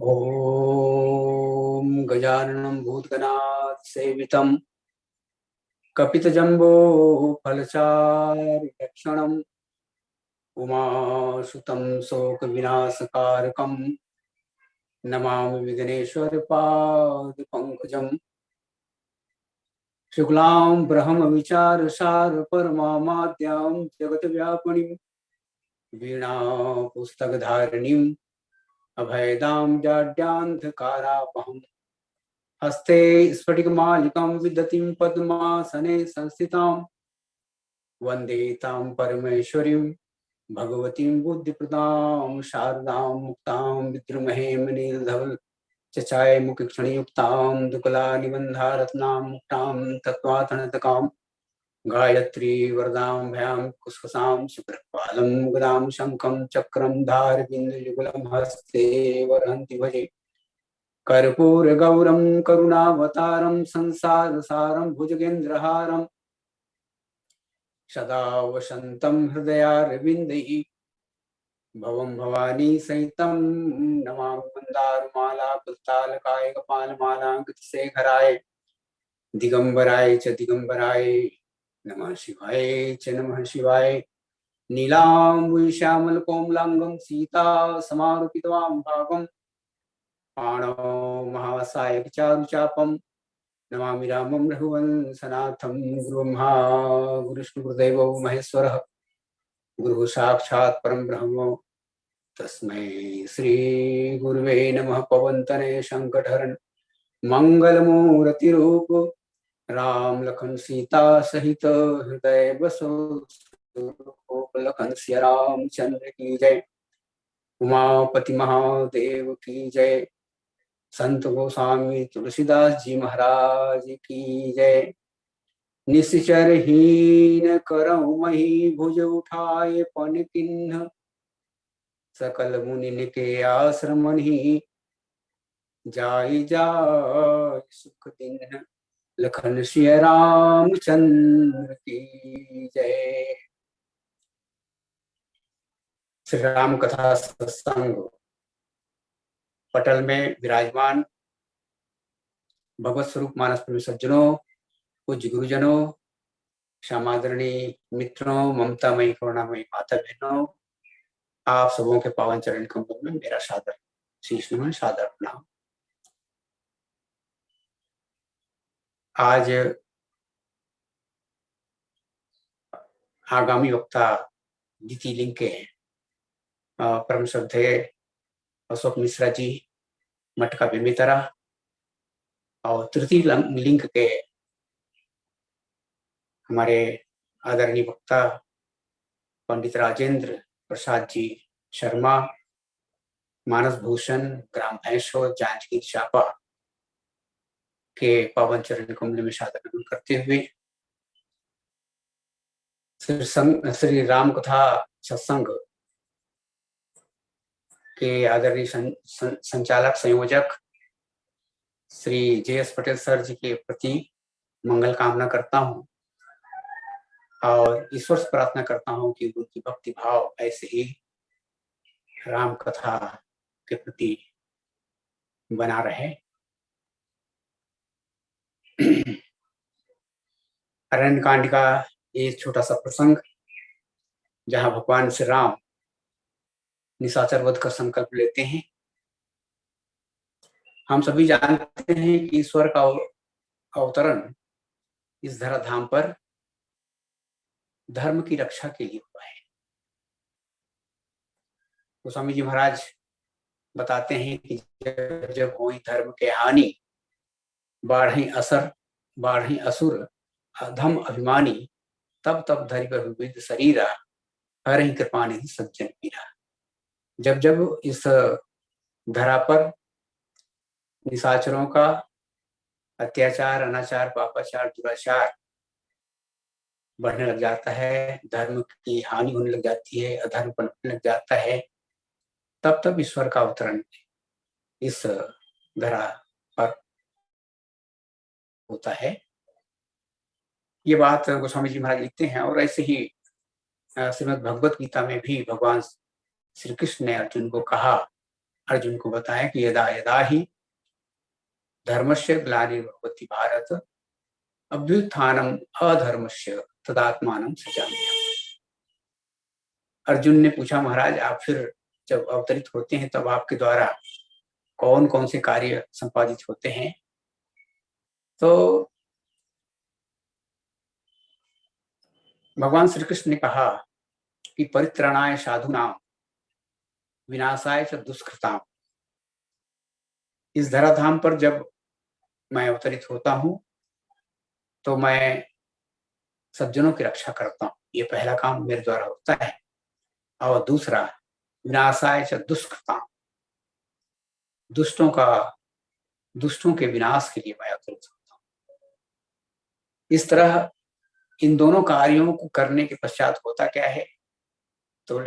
ओम गजाननं भूतगणात् सेवितं कपितजम्बो फलचारुभक्षणं उमासुतं शोकविनाशकारकं नमामि विघ्नेश्वरपादपङ्कजं शुक्लां ब्रह्मविचारसारपरमाद्यां जगद्व्यापिनीं वीणापुस्तकधारिणीम् अभयदां जाड्यान्धकारापहम् हस्ते स्फटिकमालिकां विदतीं पद्मासने संस्थितां वन्दे तां परमेश्वरीं भगवतीं बुद्धिप्रदां शारदां मुक्तां विद्रुमहेमनीलधवल चचाय मुखक्षणयुक्तां दुकलानिबन्धारत्नां मुक्तां तत्त्वातनतकां गायत्री वरदां भयां कुस्कुसां सुप्रपालं गदां शङ्खं चक्रं धारबिन्दुयुगलं हस्ते वरहन्ति भजे कर्पूरगौरं करुणावतारं संसारसारं भुजगेन्द्रहारं सदा वसन्तं हृदयारविन्दैः भवं भवानी सहितं नमामि मन्दारमाला पुल्तालकाय कपालमालाङ्कितशेखराय दिगंबराय च दिगंबराय नमः शिवाय च नमः शिवाय नीलाम्बुश्यामलकोमलांगं सीता समारूपितवां भागं पाणौ महासायकचारुचापं नमामि रामं रघुवंशनाथं गुरुब्रह्मा गुरुविष्णुर्देवो महेश्वरः गुरुः साक्षात् परं ब्रह्म तस्मै श्री गुरुवे नमः। पवनतनय संकटहरण मंगलमूर्तिरूप राम लखन सीता सहित हृदय बसो लखन सिया रामचंद्र की जय। उमापति महादेव की जय। संत गोस्वामी तुलसीदास जी महाराज की जय। निश्चर हीन करहु मही भुज उठाए पन किन्ह सकल मुनि के आश्रम ही जाय जाय सुख दिन लखन सिया रामचंद्र की जय। श्री राम कथा सत्संग पटल में विराजमान भगवत स्वरूप मानस प्रेमी सज्जनों, पूज्य गुरुजनों, क्षमादरणीय मित्रों, ममतामयी करुणामयी माता बहनों, आप सबों के पावन चरण कमलों में मेरा सादर शीश नमन, सादर प्रणाम। आज आगामी वक्ता द्वितीय लिंग के परम श्रद्धेय अशोक मिश्रा जी मटका बेमेतरा और तृतीय लिंग के हमारे आदरणीय वक्ता पंडित राजेंद्र प्रसाद जी शर्मा, मानस भूषण ग्राम भैंसो जांजगीर चांपा के पावन चरण कमल में सादर नमन करते हुए श्री राम कथा सत्संग के आदरणीय संचालक संयोजक श्री JS पटेल सर जी के प्रति मंगल कामना करता हूं और ईश्वर से प्रार्थना करता हूं कि उनकी भक्ति भाव ऐसे ही राम कथा के प्रति बना रहे। अरण्यकांड का एक छोटा सा प्रसंग जहां भगवान श्री राम निशाचर वध का संकल्प लेते हैं। हम सभी जानते हैं कि ईश्वर का अवतरण इस धराधाम पर धर्म की रक्षा के लिए हुआ है। तो स्वामी जी महाराज बताते हैं कि जब जब हुई धर्म के हानि, बाढ़ी असुर अधम अभिमानी, तब तब धरि विविध शरीरा, हर ही कृपा निधि सज्जन पीरा। जब जब इस धरा पर निशाचरों का अत्याचार, अनाचार, पापाचार, दुराचार बढ़ने लग जाता है, धर्म की हानि होने लग जाती है, अधर्म पनपने लग जाता है, तब तब ईश्वर का अवतरण इस धरा पर होता है। ये बात गोस्वामी जी महाराज लिखते हैं। और ऐसे ही श्रीमद् भगवत गीता में भी भगवान श्री कृष्ण ने अर्जुन को कहा, अर्जुन को बताया कि यदा यदा ही धर्मस्य ग्लानिर्भवति भारत, अभ्युत्थानम अधर्मस्य तदात्मानं सृजाम्यहम्। अर्जुन ने पूछा, महाराज आप फिर जब अवतरित होते हैं तब आपके द्वारा कौन कौन से कार्य संपादित होते हैं? तो भगवान श्री कृष्ण ने कहा कि परित्राणाय साधूनां विनाशाय च दुष्कृताम्। इस धराधाम पर जब मैं अवतरित होता हूं तो मैं सज्जनों की रक्षा करता हूं, ये पहला काम मेरे द्वारा होता है। और दूसरा, विनाशाय च दुष्कृताम्, दुष्टों के विनाश के लिए मैं अवतरित होता हूं। इस तरह इन दोनों कार्यों को करने के पश्चात होता क्या है? तो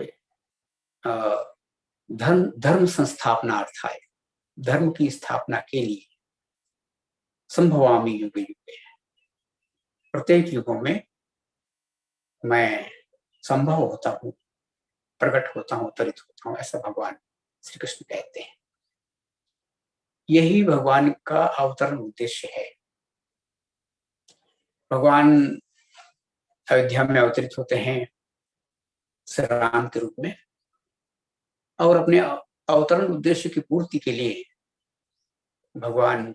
धर्म संस्थापनार्थाय, धर्म की स्थापना के लिए संभवामि युगे युगे, प्रत्येक युगों में मैं संभव होता हूँ, प्रकट होता हूँ, अवतरित होता हूँ, ऐसा भगवान श्री कृष्ण कहते हैं। यही भगवान का अवतरण उद्देश्य है। भगवान अयोध्या में अवतरित होते हैं श्री राम के रूप में, और अपने अवतरण उद्देश्य की पूर्ति के लिए भगवान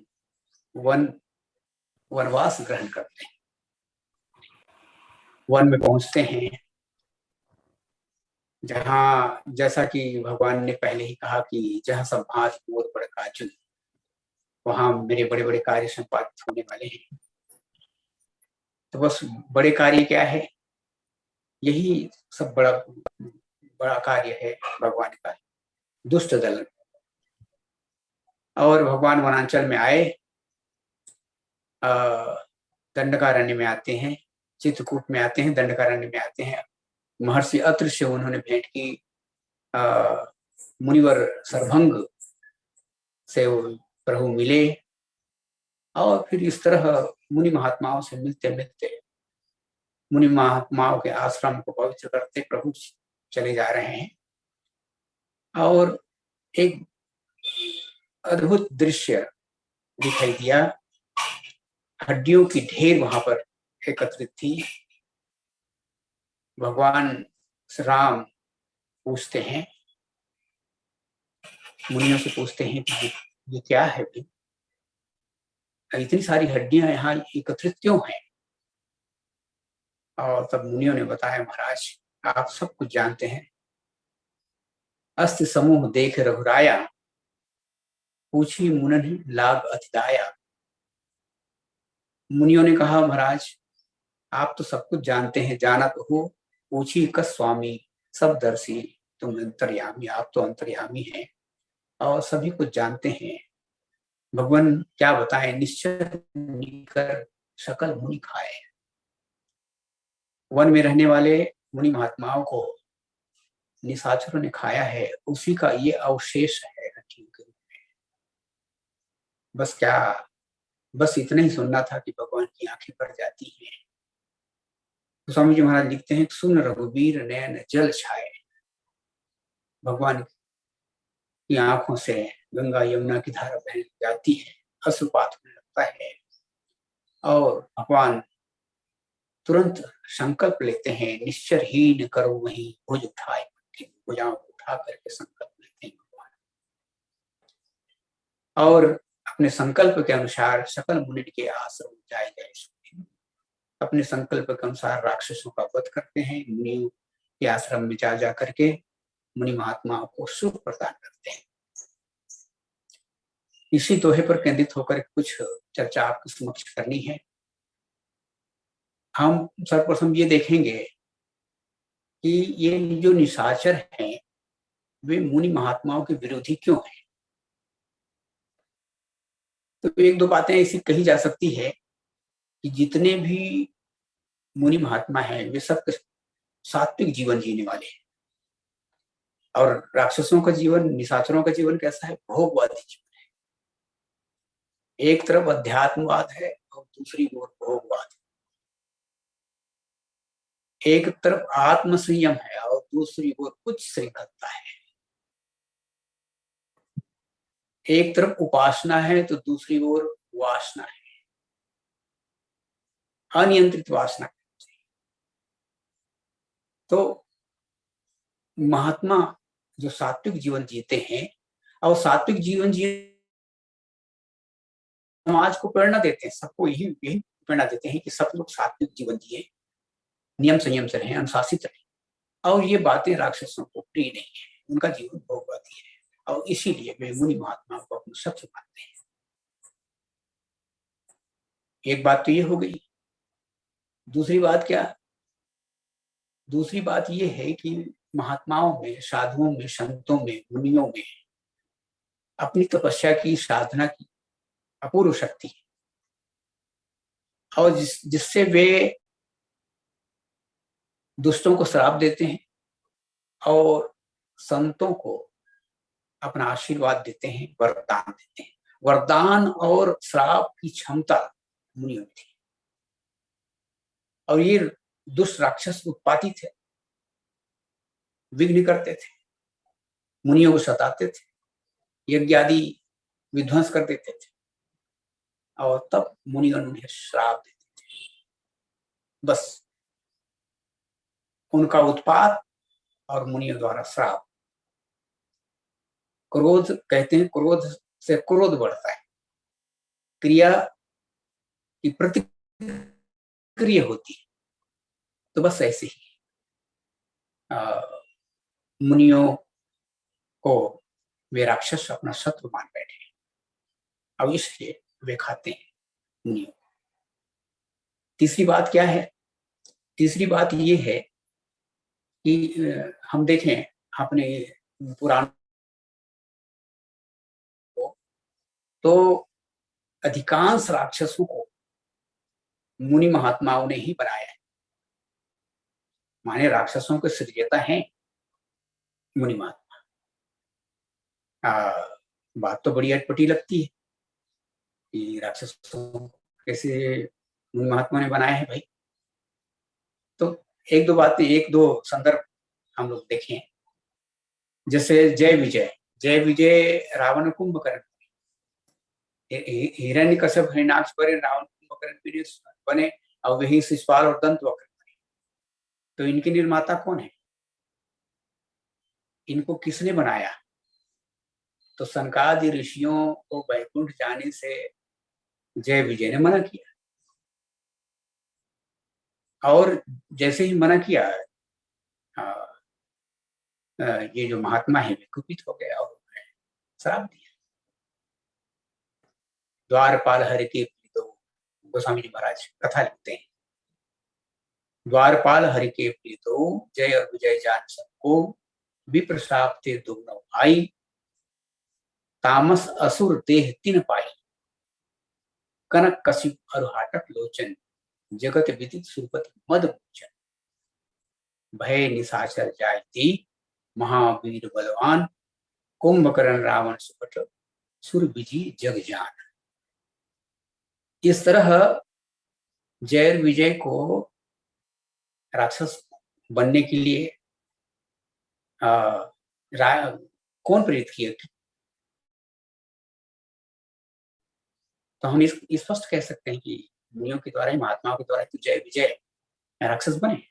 वनवास ग्रहण करते हैं, वन में पहुंचते हैं, जहां जैसा कि भगवान ने पहले ही कहा कि जहां सब भांति मोर बड़ काजल, वहां मेरे बड़े बड़े कार्य संपादित होने वाले हैं। तो बस बड़े कार्य क्या है? यही सब बड़ा कार्य है भगवान का, दुष्ट दलन। और भगवान वनांचल में आए, दंडकारण्य में आते हैं, चित्रकूट में आते हैं, दंडकारण्य में आते हैं। महर्षि अत्रि से उन्होंने भेंट की, मुनिवर सरभंग से प्रभु मिले, और फिर इस तरह मुनि महात्माओं से मिलते मिलते मुनि महात्माओं के आश्रम को पवित्र करते प्रभु चले जा रहे हैं। और एक अद्भुत दृश्य दिखाई दिया। हड्डियों की ढेर वहां पर एकत्रित थी। भगवान श्री राम पूछते हैं, मुनियों से पूछते हैं कि ये क्या है भाई? इतनी सारी हड्डियां यहाँ एकत्रित क्यों हैं? और तब मुनियों ने बताया, महाराज आप सब कुछ जानते हैं। अस्त समूह देख रघुराया, पूछी मुनन लाग अतिदाया। मुनियों ने कहा, महाराज आप तो सब कुछ जानते हैं, जानत हो पूछी कस स्वामी सब दर्शी तुम अंतर्यामी। आप तो अंतर्यामी हैं और सभी कुछ जानते हैं। भगवान क्या बताएं, निश्चय कर सकल मुनि खाए। वन में रहने वाले मुनि महात्माओं को निशाचरों ने खाया है, उसी का ये अवशेष है हड्डियों के रूप में। बस इतना ही सुनना था कि भगवान की आंखें भर जाती हैं। तो स्वामी जी महाराज लिखते हैं, सुन रघुवीर नयन जल छाए। भगवान की आंखों से गंगा यमुना की धारा बह जाती है, अश्रुपात होने लगता है, और भगवान तुरंत संकल्प लेते हैं, निश्चरहीन करो वहीं भुज उठाए, भुजाओं को उठा करके संकल्प लेते हैं भगवान, और अपने संकल्प के अनुसार सकल मुनि के आश्रम जाए जाए, अपने संकल्प के अनुसार राक्षसों का वध करते हैं, मुनियों के आश्रम में जा जा करके मुनि महात्माओं को सुख प्रदान करते हैं। इसी दोहे पर केंद्रित होकर कुछ चर्चा आपके समक्ष करनी है। हम सर्वप्रथम ये देखेंगे कि ये जो निशाचर हैं वे मुनि महात्माओं के विरोधी क्यों हैं। तो एक दो बातें ऐसी कही जा सकती है कि जितने भी मुनि महात्मा हैं वे सब सात्विक जीवन जीने वाले हैं, और राक्षसों का जीवन, निशाचरों का जीवन कैसा है? भोगवादी जीवन है। एक तरफ अध्यात्मवाद है और दूसरी ओर भोगवाद। एक तरफ आत्म संयम है और दूसरी ओर उच्च श्रृंखलता है। एक तरफ उपासना है तो दूसरी ओर वासना है, अनियंत्रित वासना। तो महात्मा जो सात्विक जीवन जीते हैं और सात्विक जीवन जी समाज को प्रेरणा देते हैं, सबको यही यही प्रेरणा देते हैं कि सब लोग सात्विक जीवन जिए, नियम संयम से रहें, अनुशासित रहें। और ये बातें राक्षसों को प्रिय नहीं है, उनका जीवन भोगवादी है, और इसीलिए वे मुनि महात्मा को अपने शत्रु मानते हैं। एक बात तो ये हो गई। दूसरी बात क्या? दूसरी बात ये है कि महात्माओं में, साधुओं में, संतों में, मुनियों में अपनी तपस्या की, साधना की अपूर्व शक्ति है, और जिससे वे दुष्टों को श्राप देते हैं और संतों को अपना आशीर्वाद देते हैं, वरदान देते हैं। वरदान और श्राप की क्षमता मुनियों में थी, और ये दुष्ट राक्षस उत्पाती थे, विघ्न करते थे, मुनियों को सताते थे, यज्ञ आदि विध्वंस कर देते थे, और तब मुनिगण उन्हें श्राप देते थे। बस उनका उत्पात और मुनियों द्वारा श्राप। क्रोध कहते हैं, क्रोध से क्रोध बढ़ता है, क्रिया की प्रतिक्रिया होती है। तो बस ऐसे ही मुनियों को वे राक्षस अपना शत्रु मान बैठे, और इसलिए वे खाते हैं मुनियों। तीसरी बात क्या है? तीसरी बात ये है कि हम देखें अपने पुराण को, तो अधिकांश राक्षसों को मुनि महात्माओं ने ही बनाया है। माने राक्षसों के सृजता हैं मुनि महात्मा। बात तो बड़ी अटपटी लगती है कि राक्षसों कैसे मुनि महात्मा ने बनाया है भाई। तो एक दो बातें, एक दो संदर्भ हम लोग देखें। जैसे जय विजय, जय विजय रावण कुंभकर्ण, हिरण्यकश्यप हिरण्याक्ष बने, रावण कुंभकर्ण बने, और वही शिशुपाल और दंतवक्र बने। तो इनके निर्माता कौन है? इनको किसने बनाया? तो सनकादि ऋषियों को वैकुंठ जाने से जय विजय ने मना किया, और जैसे ही मना किया ये जो महात्मा है वे कुपित हो गए और श्राप दिया। द्वारपाल हरि के प्रीतो, गोस्वामी जी महाराज कथा लिखते हैं, द्वारपाल हरि के प्रीतो जय और विजय जान सबको, विप्र श्राप थे दोनों भाई, तामस असुर देह तीन पाई, कनक कशिप और हाटक लोचन, जगत विदित सुरपति मद मोचन, भय निशाचर जायती महावीर बलवान, कुंभकर्ण रावण सुपट सुर विजय जग जान। इस तरह जय विजय को राक्षस बनने के लिए कौन प्रेरित किए? तो हम स्पष्ट कह सकते हैं कि मुनियों के द्वारा ही, महात्माओं के द्वारा जय विजय राक्षस बने।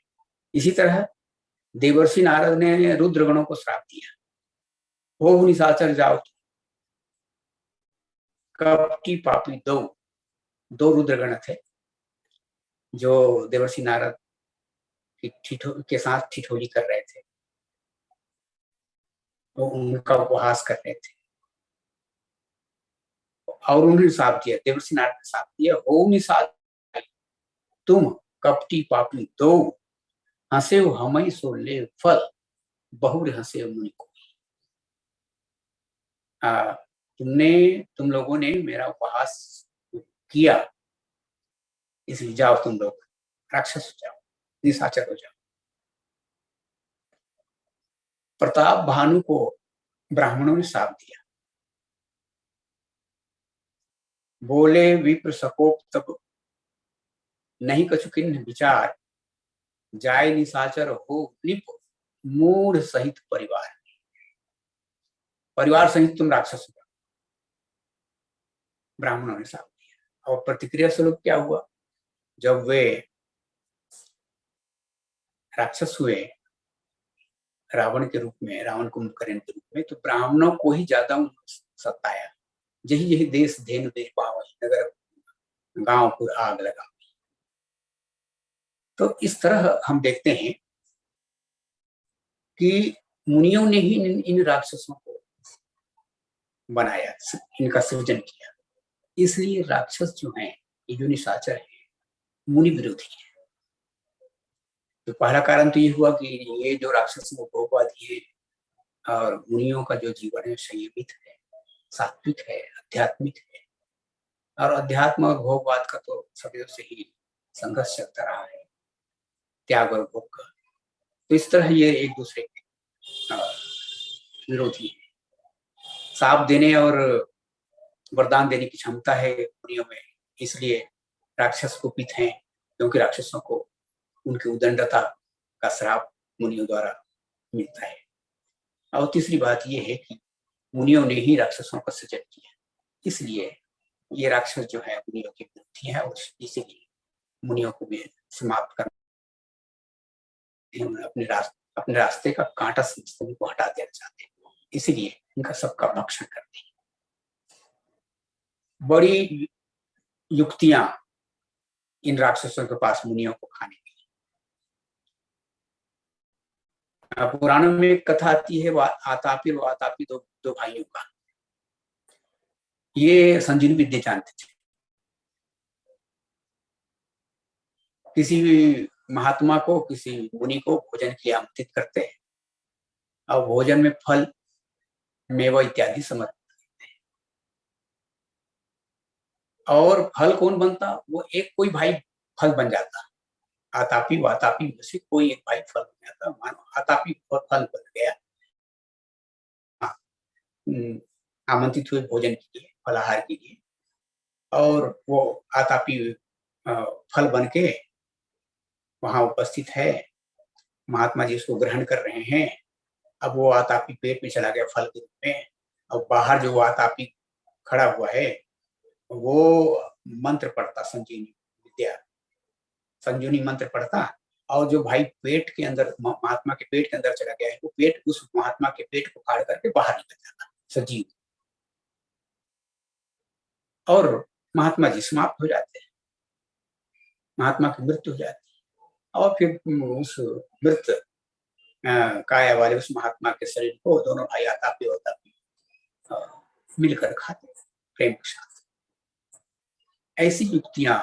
इसी तरह देवर्षि नारद ने रुद्रगणों को श्राप दिया, हो निशाचर जाओ। कपटी पापी दो दो रुद्रगण थे जो देवर्षि नारद के साथ ठिठोली कर रहे थे, तो उनका उपहास कर रहे थे और उन्होंने साफ दिया, देवर्षि नारद ने साफ दिया, हो निशाचर तुम कपटी पापी दो, हंसे हो हम सो ले फल, बहुर हंसे मुनि को। तुम लोगों ने मेरा उपहास किया, इसलिए जाओ तुम लोग राक्षस हो जाओ, निशाचर हो जाओ। प्रताप भानु को ब्राह्मणों ने साप दिया, बोले विप्र सकोप तब नहीं कछुकिन विचार, जाय निशाचर हो निप मूढ़ सहित परिवार, परिवार सहित तुम राक्षस हो। ब्राह्मणों ने साप दिया। और प्रतिक्रिया स्वरूप क्या हुआ, जब वे राक्षस हुए रावण के रूप में, रावण कुंभकर्ण के रूप में, तो ब्राह्मणों को ही ज्यादा सताया। यही यही देश धेनु देश पावई, नगर गांवपुर आग लगा। तो इस तरह हम देखते हैं कि मुनियों ने ही इन राक्षसों को बनाया, इनका सृजन किया। इसलिए राक्षस जो हैं, ये जो निशाचर है, मुनि विरोधी है। तो पहला कारण तो ये हुआ कि ये जो राक्षस वो भोगवादी है और मुनियों का जो जीवन है संयमित है, सात्विक है, आध्यात्मिक है। और अध्यात्म और भोगवाद का तो सदैव से ही संघर्ष चलता रहा है, त्याग और भोग का। तो इस तरह ये एक दूसरे के विरोधी है। साप देने और वरदान देने की क्षमता है मुनियों में, इसलिए राक्षस कुपित हैं, क्योंकि राक्षसों को उनकी उदंडता का श्राप मुनियों द्वारा मिलता है। और तीसरी बात यह है कि मुनियों ने ही राक्षसों का सृजन किया, इसलिए ये राक्षस जो है मुनियों के विरोधी है और इसीलिए मुनियों को भी समाप्त करना, अपने रास्ते का कांटा समझते उनको हटा देना चाहते हैं, इसीलिए इनका सबका भक्षण करते हैं। बड़ी युक्तियां इन राक्षसों के पास मुनियों को खाने की। पुराणों में एक कथा आती है आतापी और आतापी दो भाइयों का। ये संजीवनी विद्या जानते थे। किसी भी महात्मा को, किसी मुनि को भोजन के लिए आमंत्रित करते हैं और भोजन में फल, मेवा इत्यादि समर्पित करते हैं। और फल कौन बनता, वो एक कोई भाई फल बन जाता। आतापी वातापी में से कोई एक भाई फल बन जाता। मानो आतापी फल बन गया, आमंत्रित हुए भोजन के लिए, फलाहार के लिए, और वो आतापी फल बन के वहां उपस्थित है। महात्मा जी उसको ग्रहण कर रहे हैं। अब वो आतापी पेट में चला गया फल के रूप में, और बाहर जो आतापी खड़ा हुआ है वो मंत्र पढ़ता, संजीवनी विद्या, संजीवनी मंत्र पढ़ता। और जो भाई पेट के अंदर, महात्मा के पेट के अंदर चला गया है, वो पेट उस महात्मा के पेट को फाड़ करके बाहर निकल जाता सजीव, और महात्मा जी समाप्त हो जाते हैं, महात्मा की मृत्यु हो जाती है। और फिर उस मृत काया वाले उस महात्मा के शरीर को दोनों भाई आतापी और तापी मिलकर खाते प्रेम के साथ। ऐसी युक्तियां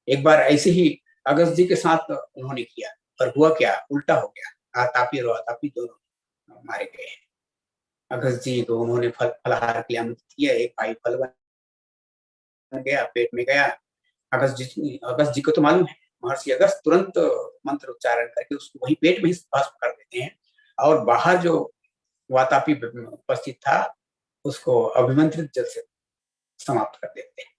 एक बार ऐसे ही अगस्त जी के साथ उन्होंने किया, और हुआ क्या, उल्टा हो गया। आतापी और आतापी दोनों मारे गए। अगस्त जी को उन्होंने फलाहार के लिए आमंत्रित किया, एक भाई फल बन गया, पेट में गया। अगस्त जी को तो मालूम है, महर्षि अगस्त तुरंत मंत्र उच्चारण करके उसको वही पेट में ही भस्म कर देते हैं, और बाहर जो वातापी उपस्थित था उसको अभिमंत्रित जल से समाप्त कर देते हैं।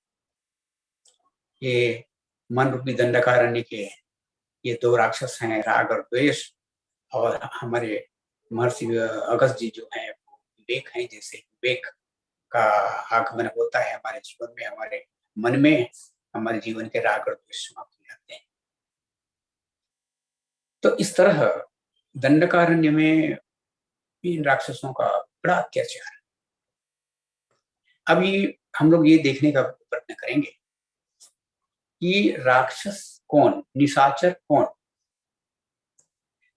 ये मन रूपी दंडकारण्य के ये दो राक्षस हैं, राग और द्वेष। और हमारे महर्षि अगस्त जी जो है विवेक हैं, जैसे विवेक का आगमन होता है हमारे जीवन में, हमारे मन में, हमारे जीवन के राग और द्वेष समाप्त हो जाते हैं। तो इस तरह दंडकारण्य में इन राक्षसों का बड़ा अत्याचार। अभी हम लोग ये देखने का प्रयत्न करेंगे कि राक्षस कौन, निशाचर कौन।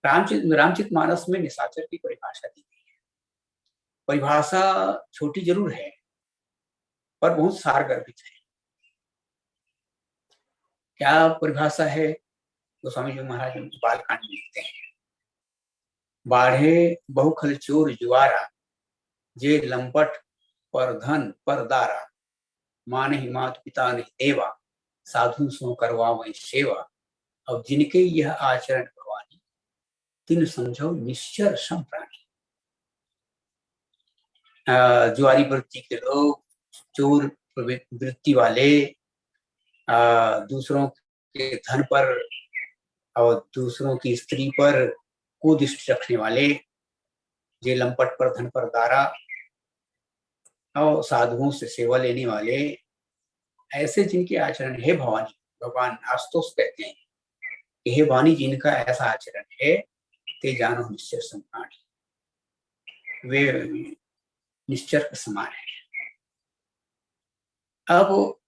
रामचरितमानस में निशाचर की परिभाषा दी गई है। परिभाषा छोटी जरूर है पर बहुत सारगर्भित है। क्या परिभाषा है? गोस्वामी जी महाराज बालकांड में लिखते हैं, बाढ़े बहुखल चोर जुआरा, जे लंपट पर धन पर दारा, मान ही मात पिता नहीं देवा, साधु सो करवा वही सेवा, अब जिनके यह आचरण भवानी, तिन समझो निश्चर सम प्राणी। जुआरी वृत्ति के लोग, चोर वृत्ति वाले, दूसरों के धन पर और दूसरों की स्त्री पर कुदृष्टि रखने वाले, जे लंपट पर धन पर दारा, और साधुओं से सेवा लेने वाले, ऐसे जिनके आचरण है भवानी, भगवान आशुतोष कहते हैं कि हे वाणी जिनका ऐसा आचरण है, ते जानो निश्चर संप्राणी, वे निश्चर के समान है। अब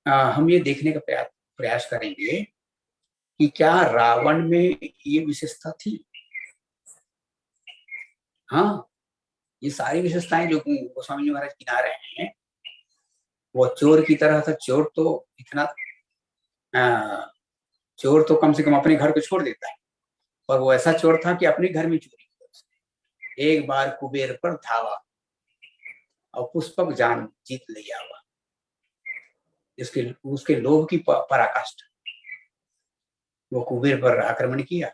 हम ये देखने का प्रयास करेंगे कि क्या रावण में ये विशेषता थी। हाँ, ये सारी विशेषताएं जो गोस्वामी जी महाराज गिना रहे हैं, वो चोर की तरह था। चोर तो इतना चोर तो कम से कम अपने घर को छोड़ देता है, पर वो ऐसा चोर था कि अपने घर में चोरी की उसने। एक बार कुबेर पर धावा और पुष्पक जान जीत ले आवा। इसके उसके लोभ की पराकाष्ठा, वो कुबेर पर आक्रमण किया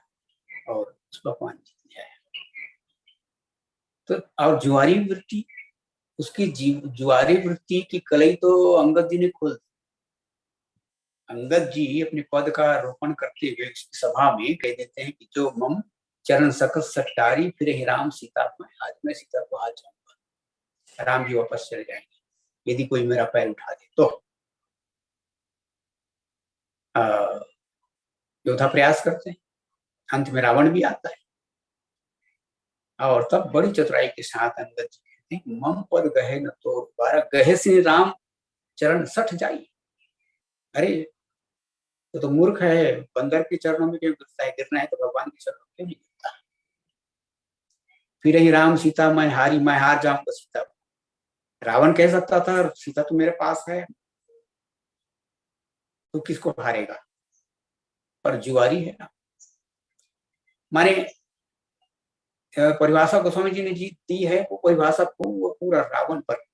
और पुष्पक मान जीत लिया है। तो और जुआरी वृत्ति, उसकी जुआरी वृत्ति की कलई तो अंगद जी ने खोल दी। अंगद जी अपने पद का आरोपण करते हुए सभा में कह देते हैं कि जो मम चरण सकत सट्टारी, फिर ही राम सीता में, आज मैं सीता को हाथ जाऊंगा, राम जी वापस चले जाएंगे यदि कोई मेरा पैर उठा दे तो। योद्धा प्रयास करते हैं, अंत में रावण भी आता है और तब बड़ी चतुराई के साथ अंगद जी कहते हैं मम पद गहे न तो बारह, गहे से राम चरण सठ जाइए। अरे तो मूर्ख है, बंदर के चरणों में क्यों गिरता है? गिरना है तो भगवान के चरणों में क्यों नहीं गिरता? फिर ही राम सीता मैं हारी, मैं हार जाऊंगा सीता। रावण कह सकता था सीता तो मेरे पास है, तो किसको हारेगा? पर जुआरी है ना। माने परिभाषा गोस्वामी जी ने जी दी है, वो परिभाषा पूरा रावण पर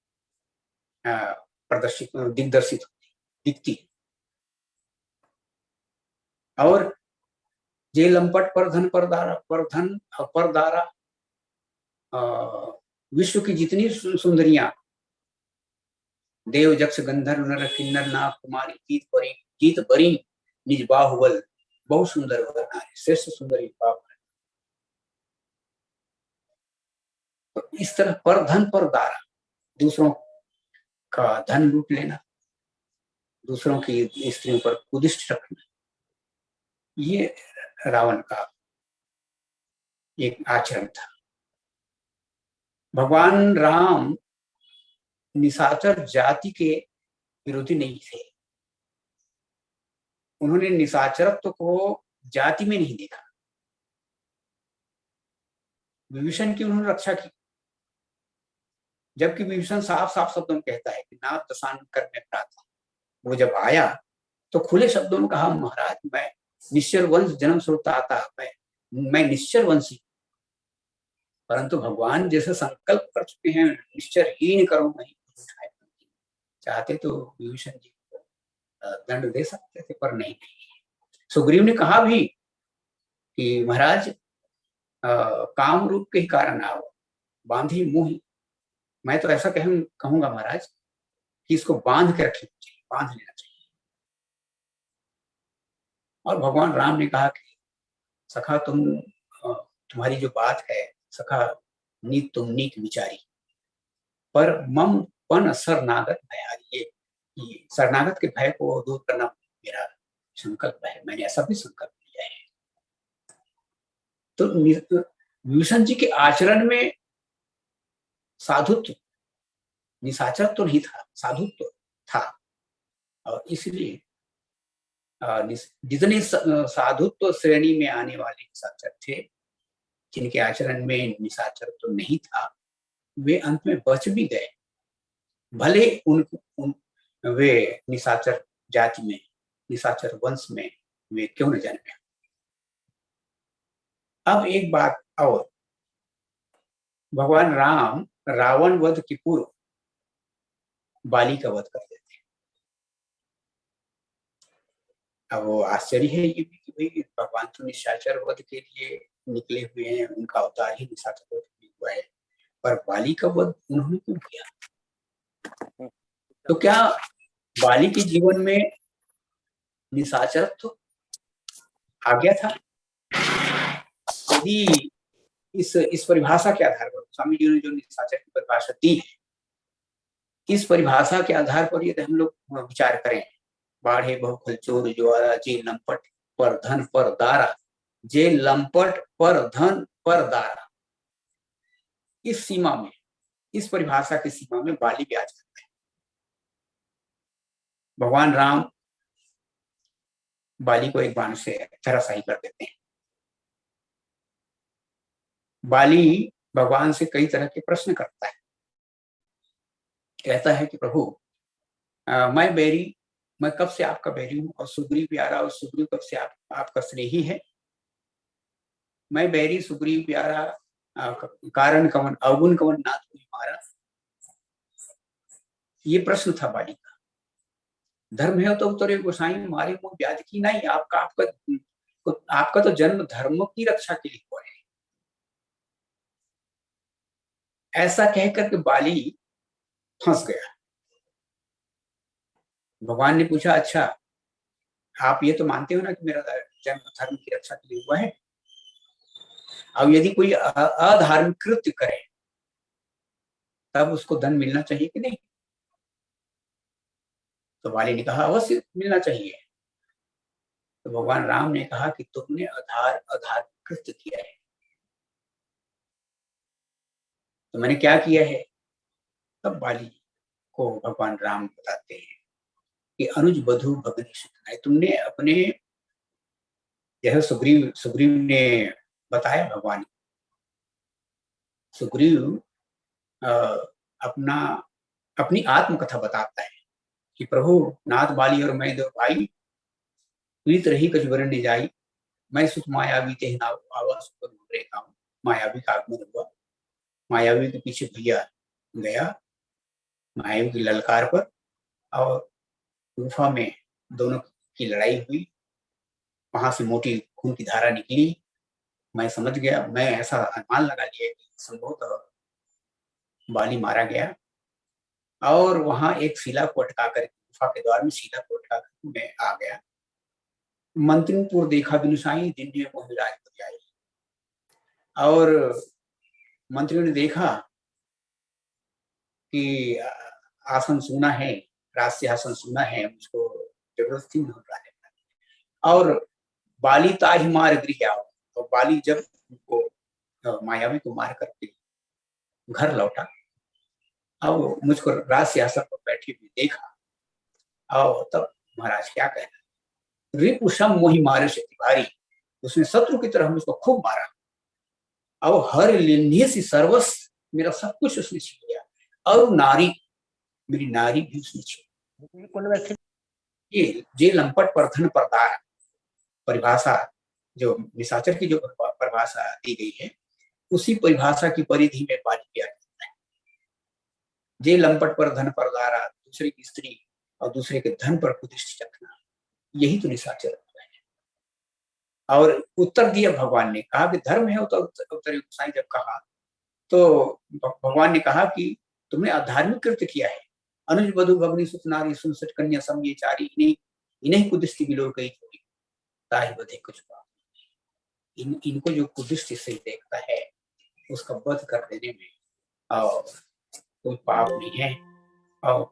प्रदर्शित दिग्दर्शित दिखती। और जे लंपट पर धन पर दारा, पर धन पर दारा, विश्व की जितनी सुंदरियां, देव जक्ष गंधर्व नर किन्नर नाग कुमारी, जीत परी निज बाहुबल, बहुत सुंदर वर नारी, श्रेष्ठ सुंदरी बाप। तो इस तरह पर धन पर दारा, दूसरों का धन लूट लेना, दूसरों की स्त्रियों पर कुदिष्ट रखना, ये रावण का एक आचरण था। भगवान राम निशाचर जाति के विरोधी नहीं थे। उन्होंने निशाचरत्व को जाति में नहीं देखा। विभीषण की उन्होंने रक्षा की, जबकि विभीषण साफ साफ शब्दों में कहता है कि ना दशान कर में प्राता। वो जब आया तो खुले शब्दों में कहा महाराज मैं निश्चर वंश जन्म स्रोताता, मैं निश्चर वंशी। परंतु भगवान जैसे संकल्प कर चुके हैं निश्चरहीन करो नहीं, चाहते तो विभीषण जी को दंड दे सकते थे, पर नहीं। सुग्रीव ने कहा भी कि महाराज काम रूप के ही कारण आओ, बांधी मुंह। मैं तो ऐसा कहूंगा महाराज कि इसको बांध के रखना चाहिए, बांध लेना चाहिए। और भगवान राम ने कहा कि सखा तुम्हारी जो बात है सखा, नीक तुम नीक विचारी, पर मम पन शरणागत भयारी, ये शरणागत के भय को दूर करना मेरा संकल्प है। मैंने ऐसा भी संकल्प लिया है। तो विभीषण जी के आचरण में साधुत्व, निशाचर तो नहीं था, साधुत्व था। और इसलिए जितने साधुत्व श्रेणी में आने वाले निशाचर थे, जिनके आचरण में निशाचर तो नहीं था, वे अंत में बच भी गए, भले वे निशाचर जाति में, निशाचर वंश में वे क्यों न जन्मे। अब एक बात और, भगवान राम रावण वध के पूर्व बाली का वध कर देते। अब वो आश्चर्य है ये भी कि भाई भगवान तो निशाचर वध के लिए निकले हुए हैं, उनका अवतार ही निशाचर वध हुआ है, पर बाली का वध उन्होंने क्यों किया? तो क्या बाली के जीवन में निशाचर तो आ गया था? यदि इस परिभाषा के आधार पर स्वामी जी ने जो निशाचर की परिभाषा दी है, इस परिभाषा के आधार पर यदि हम लोग विचार करें, बाढ़े बहु चोर ज्वाला जे लंपट पर धन पर दारा, जे लंपट पर धन पर दारा, इस सीमा में, इस परिभाषा की सीमा में बाली भी आ जाता है। भगवान राम बाली को एक बाण से धराशायी कर देते हैं। बाली भगवान से कई तरह के प्रश्न करता है, कहता है कि प्रभु मैं बैरी, मैं कब से आपका बैरी हूं, और सुग्रीव प्यारा, और सुग्रीव कब से आपका स्नेही है। मैं बैरी सुग्रीव प्यारा, कारण कवन अवगुण कवन नाथ हुई मारा। ये प्रश्न था बाली का। धर्म है तो उतरे गोसाई मारे मुंह व्याध की नहीं, आपका तो जन्म धर्म की रक्षा के लिए हुआ है। ऐसा कहकर के बाली फंस गया। भगवान ने पूछा, अच्छा आप ये तो मानते हो ना कि मेरा जन्म धर्म की रक्षा के लिए हुआ है, अब यदि कोई अधार्मिक कृत्य करे तब उसको दंड मिलना चाहिए कि नहीं? तो बाली ने कहा अवश्य मिलना चाहिए। तो भगवान राम ने कहा कि तुमने अधार्मिक कृत्य किया है। तो मैंने क्या किया है? तब बाली को भगवान राम बताते हैं कि अनुज बधु भगनी सुतनाई, तुमने अपने, यह सुग्रीव ने बताया भगवान। सुग्रीव अपनी आत्मकथा बताता है कि प्रभु नाथ बाली और मैं दो भाई प्रीत रही कचवरण ने जाई, मैं सुत मायावी ते आवास पर रेखा हूं। मायावी का आगमन हुआ, मायावी के पीछे भैया गया, मायावी की ललकार पर, और गुफा में दोनों की लड़ाई हुई, वहां से मोटी खून की धारा निकली। मैं समझ गया, मैं ऐसा अनुमान लगा लिया कि संभवतः बाली मारा गया, और वहां एक शिला को अटका कर, गुफा के द्वार में शिला को अटका कर मैं आ गया। मंत्रीपुर देखा बिनुसाई, दिन ने मोह राजपति आई। और मंत्रियों ने देखा कि आसन सूना है, राजसी आसन सूना है, मुझको जबरदस्ती में उठाने लगा। और बाली ताहि मार गृह आओ, और बाली जब उनको मायावी को मार करके घर लौटा, अब मुझको राज सियासत पर बैठे हुए देखा, और तब महाराज क्या कहना, रिपुषम मोहि मारे से भारी, उसने शत्रु की तरह मुझको खूब मारा, और हर लिन्हे से सर्वस्व, मेरा सब कुछ उसने छीन लिया, और नारी, मेरी नारी भी उसने छीन। ये जे लंपट पर धन पर दार परिभाषा, जो निशाचर की जो परिभाषा दी गई है, उसी परिभाषा की परिधि में बात किया जाता है। जे लंपट पर धन पर दारा, दूसरे की स्त्री और दूसरे के धन पर कुदृष्टि रखना, यही तो निशाचर है। और उत्तर दिया भगवान ने, कहा कि धर्म है तो उत्तर गोसाई जब कहा, तो भगवान ने कहा कि तुमने अधार्मिक कृत्य किया है। अनुज वधु भगनी सुत नारी सुनसठ कन्या समये चारी, इन्हीं कुदृष्टि बिलो गई थोड़ी, ताहि बधे कुछ बात। इनको जो कुदृष्टि से देखता है उसका वध कर देने में और कोई पाप नहीं है। और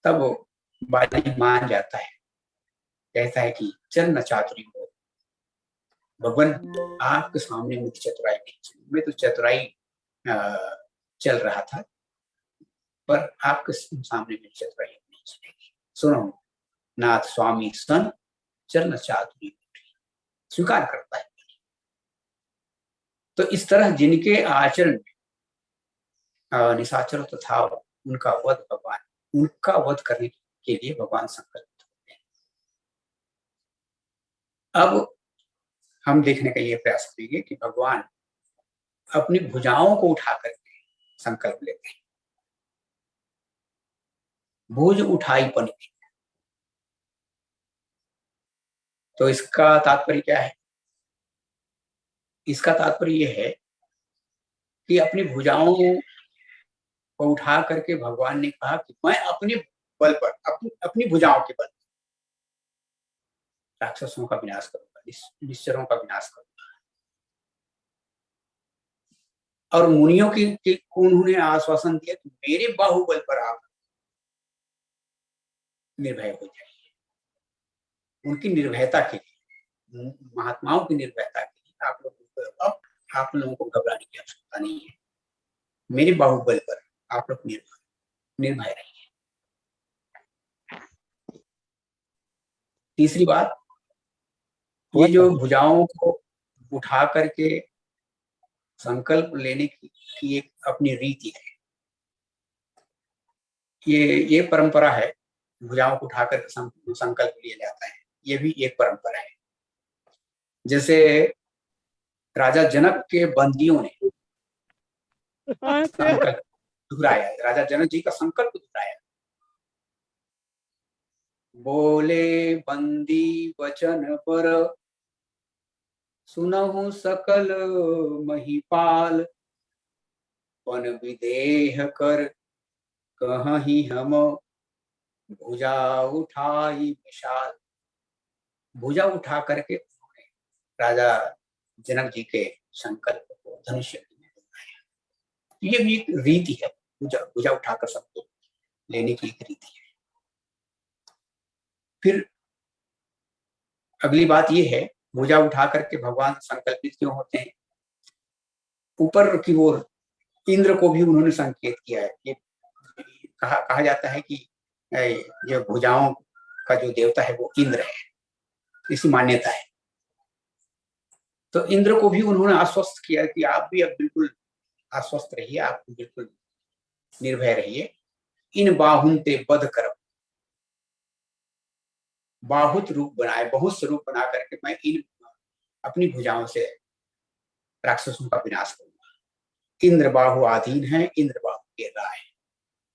तब बाली मान जाता है, कहता है कि चल न चातुरी हो, भगवान आपके सामने मेरी चतुराई नहीं चली, मैं तो चतुराई चल रहा था, पर आपके सामने मेरी चतुराई नहीं चलेगी। सुनो नाथ स्वामी सन चरण चातुरी स्वीकार करता है। तो इस तरह जिनके आचरण में निशाचर तथा उनका वध भगवान उनका वध करने के लिए भगवान संकल्पित होते हैं। अब हम देखने का ये प्रयास करेंगे कि भगवान अपनी भुजाओं को उठा करके संकल्प लेते हैं। भुज उठाई पन की, तो इसका तात्पर्य क्या है? इसका तात्पर्य यह है कि अपनी भुजाओं को उठा करके भगवान ने कहा कि मैं अपने बल पर अपनी भुजाओं के बल राक्षसों का विनाश करूंगा, निश्चरों का विनाश करूंगा। और मुनियों की उन्होंने आश्वासन दिया कि मेरे बाहुबल पर आप निर्भय हो जाइए। उनकी निर्भयता के लिए, महात्माओं की निर्भयता के लिए आप लोगों को घबराने की आवश्यकता नहीं है। मेरे बाहुबल पर आप लोग निर्भय रहिए। तीसरी बात, ये जो भुजाओं को उठा करके संकल्प लेने की एक अपनी रीति है। ये परंपरा है, भुजाओं को उठा करके संकल्प लिया जाता है, ये भी एक परंपरा है। जैसे राजा जनक के बंदियों ने संकल्प दोहराया, राजा जनक जी का संकल्प दोहराया। बोले बंदी वचन पर सुनहु सकल महिपाल, पन विदेह कर कहीं हम भुजा उठाई विशाल। भुजा उठा करके राजा जनक जी के संकल्प को धनुष्य में दोहराया। ये भी एक रीति है, भुजा उठाकर सबको लेने की एक रीति है। फिर अगली बात ये है, भुजा उठा करके भगवान संकल्पित क्यों होते हैं? ऊपर की ओर इंद्र को भी उन्होंने संकेत किया है। ये कहा जाता है कि ये भुजाओं का जो देवता है वो इंद्र है, इसी मान्यता है। तो इंद्र को भी उन्होंने आश्वस्त किया कि आप भी अब बिल्कुल आश्वस्त रहिए, आप बिल्कुल निर्भय रहिए। इन बाहुंते बध कर, बाहुत रूप बनाए, बहुत स्वरूप बना करके मैं इन अपनी भुजाओं से राक्षसों का विनाश करूंगा। इंद्र बाहु आधीन है, इंद्र बाहु के राय,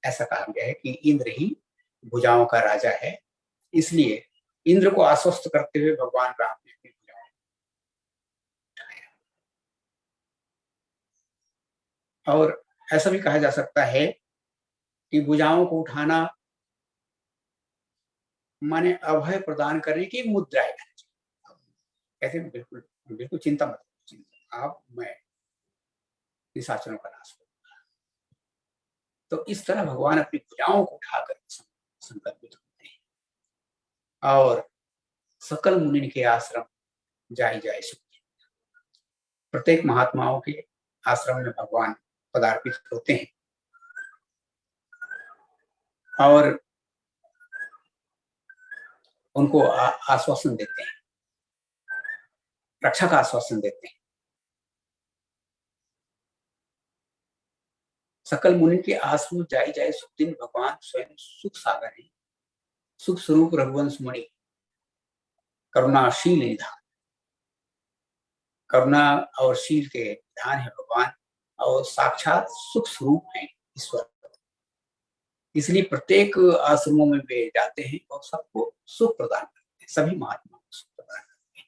ऐसा कहा गया है कि इंद्र ही भुजाओं का राजा है। इसलिए इंद्र को आश्वस्त करते हुए भगवान राम ने अपनी भुजाओं उठाया। और ऐसा भी कहा जा सकता है कि भुजाओं को उठाना माने अभय प्रदान करने की मुद्रा है। कहते हैं बिल्कुल बिल्कुल चिंता मत, आप मैं निशाचरों का नाश करूंगा। तो इस तरह भगवान अपनी भुजाओं को उठाकर संकल्पित होते हैं। और सकल मुनि के आश्रम जाई जाए सुखी, प्रत्येक महात्माओं के आश्रम में भगवान पदार्पित होते हैं और उनको आश्वासन देते हैं, रक्षा का आश्वासन देते हैं। सकल मुनि के आश्रम जाई जाए सुख दिन, भगवान स्वयं सुख सागर है, सुख स्वरूप रघुवंश मणि, करुणाशील निधान। करुणा और शील के निधान है भगवान, और साक्षात सुख स्वरूप है ईश्वर। इसलिए प्रत्येक आश्रमों में वे जाते हैं और सबको सुख प्रदान करते हैं, सभी महात्माओं को सुख प्रदान करते हैं।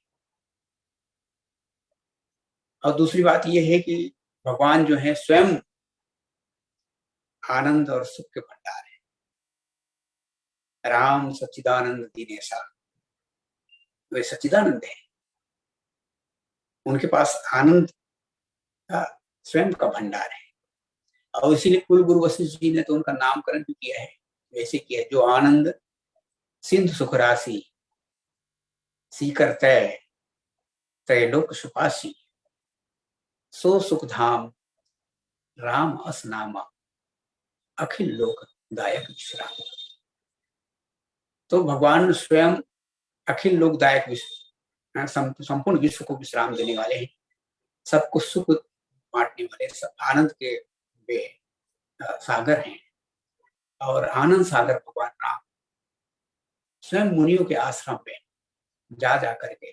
और दूसरी बात यह है कि भगवान जो है स्वयं आनंद और सुख के भंडार है। राम सच्चिदानंद दीनेशा, वे सच्चिदानंद है, उनके पास आनंद का स्वयं का भंडार है। और इसीलिए कुल गुरु वशिष्ठ जी ने तो उनका नामकरण भी किया है, वैसे किया है, जो आनंद सिंधु सुख राशि सीकर तय त्रैलोक सुपासी सो सुख धाम राम अस नामा अखिल लोक दायक विश्राम। तो भगवान स्वयं अखिल लोकदायक संपूर्ण विश्व को विश्राम देने वाले हैं, सबको सुख बांटने वाले, सब आनंद के वे सागर हैं। और आनंद सागर भगवान राम स्वयं मुनियों के आश्रम में जा करके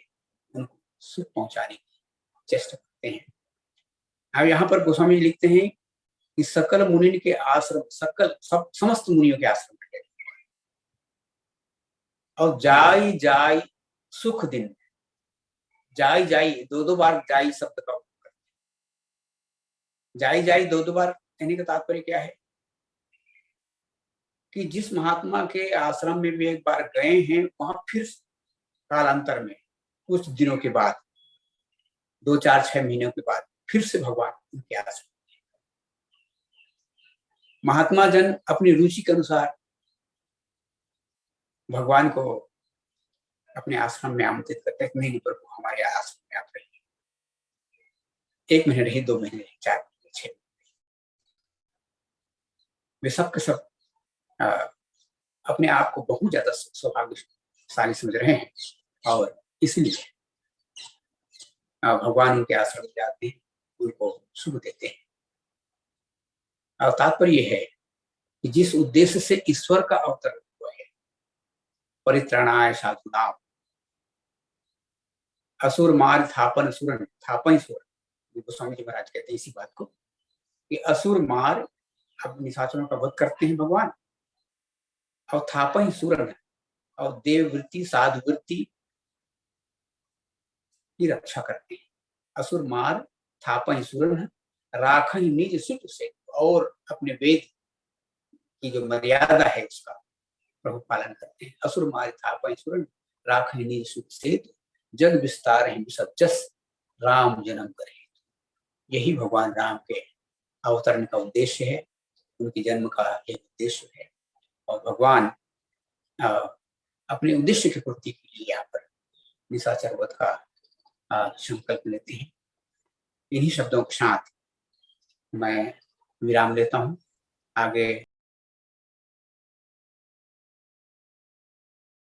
उनको सुख पहुंचाने की चेष्टा करते हैं। अब यहाँ पर गोस्वामी जी लिखते हैं कि सकल मुनि के आश्रम, सकल सब समस्त मुनियों के आश्रम में और जाई जाई सुख दिन, जाई जाई दो बार जाई शब्द का उपयोग करते हैं। जाई जाई दो बार कहने का तात्पर्य क्या है कि जिस महात्मा के आश्रम में भी एक बार गए हैं, वहां फिर कालांतर में कुछ दिनों के बाद, 2-4-6 महीनों के बाद फिर से भगवान उनके आश्रम, महात्मा जन अपनी रुचि के अनुसार भगवान को अपने आश्रम में आमंत्रित करते हैं। महीने पर हमारे आश्रम में आप रहिए, 1 महीने रहिए, 2 महीने रहिए, 4 महीने, 6 महीने, वे सब के सब अपने आप को बहुत ज्यादा सौभाग्यशाली समझ रहे हैं और इसलिए भगवान उनके आश्रम में जाते हैं, उनको सुख देते हैं। और तात्पर्य यह है कि जिस उद्देश्य से ईश्वर का अवतरण हुआ है, परित्राणाय साधूनाम असुर मार थापन सुरन, थापन सुरन, गोस्वामी जी महाराज कहते हैं इसी बात को कि असुर मार अब निशाचरों का वध करते हैं भगवान, और थापन सुरन और देववृत्ति साधुवृत्ति की रक्षा करते हैं। असुर मार थापन सुरन राख निज सुत से, और अपने वेद की जो मर्यादा है उसका प्रभु पालन करते हैं। असुर मार थापन सुरन राख निज सुत से, जग विस्तार है विसर्जस राम जन्म करे। यही भगवान राम के अवतरण का उद्देश्य है, उनके जन्म का एक उद्देश्य है। और भगवान अपने उद्देश्य की पूर्ति के लिए यहाँ पर निशाचर वध का संकल्प लेते हैं। इन्हीं शब्दों के साथ मैं विराम लेता हूँ। आगे